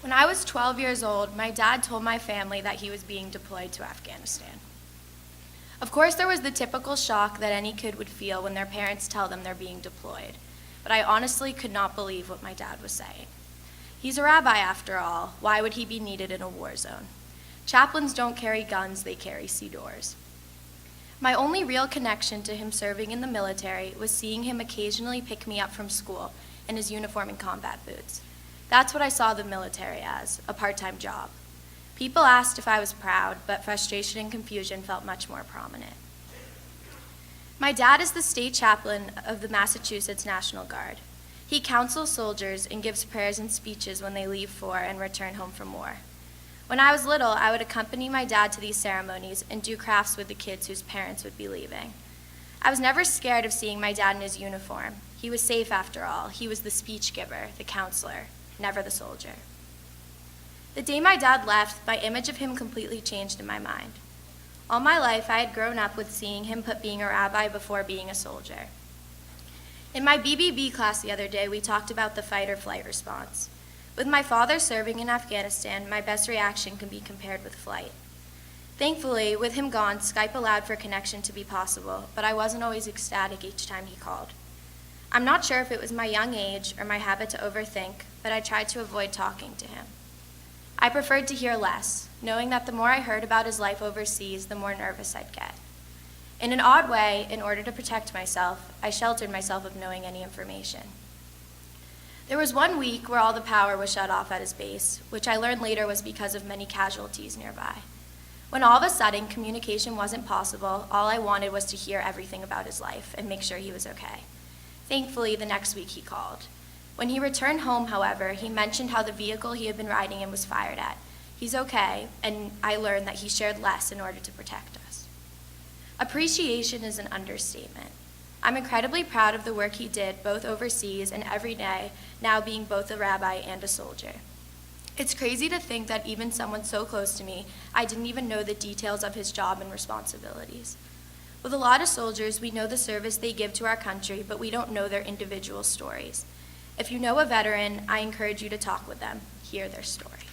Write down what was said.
When I was 12 years old, my dad told my family that he was being deployed to Afghanistan. Of course, there was the typical shock that any kid would feel when their parents tell them they're being deployed, but I honestly could not believe what my dad was saying. He's a rabbi after all. Why would he be needed in a war zone? Chaplains don't carry guns, they carry sidors. My only real connection to him serving in the military was seeing him occasionally pick me up from school in his uniform and combat boots. That's what I saw the military as, a part-time job. People asked if I was proud, but frustration and confusion felt much more prominent. My dad is the state chaplain of the Massachusetts National Guard. He counsels soldiers and gives prayers and speeches when they leave for and return home from war. When I was little, I would accompany my dad to these ceremonies and do crafts with the kids whose parents would be leaving. I was never scared of seeing my dad in his uniform. He was safe after all. He was the speech giver, the counselor, never the soldier. The day my dad left, my image of him completely changed in my mind. All my life, I had grown up with seeing him put being a rabbi before being a soldier. In my BBB class the other day, we talked about the fight or flight response. With my father serving in Afghanistan, my best reaction can be compared with flight. Thankfully, with him gone, Skype allowed for connection to be possible, but I wasn't always ecstatic each time he called. I'm not sure if it was my young age or my habit to overthink, but I tried to avoid talking to him. I preferred to hear less, knowing that the more I heard about his life overseas, the more nervous I'd get. In an odd way, in order to protect myself, I sheltered myself of knowing any information. There was 1 week where all the power was shut off at his base, which I learned later was because of many casualties nearby. When all of a sudden communication wasn't possible, all I wanted was to hear everything about his life and make sure he was okay. Thankfully, the next week he called. When he returned home, however, he mentioned how the vehicle he had been riding in was fired at. He's okay, and I learned that he shared less in order to protect us. Appreciation is an understatement. I'm incredibly proud of the work he did, both overseas and every day, now being both a rabbi and a soldier. It's crazy to think that even someone so close to me, I didn't even know the details of his job and responsibilities. With a lot of soldiers, we know the service they give to our country, but we don't know their individual stories. If you know a veteran, I encourage you to talk with them, hear their story.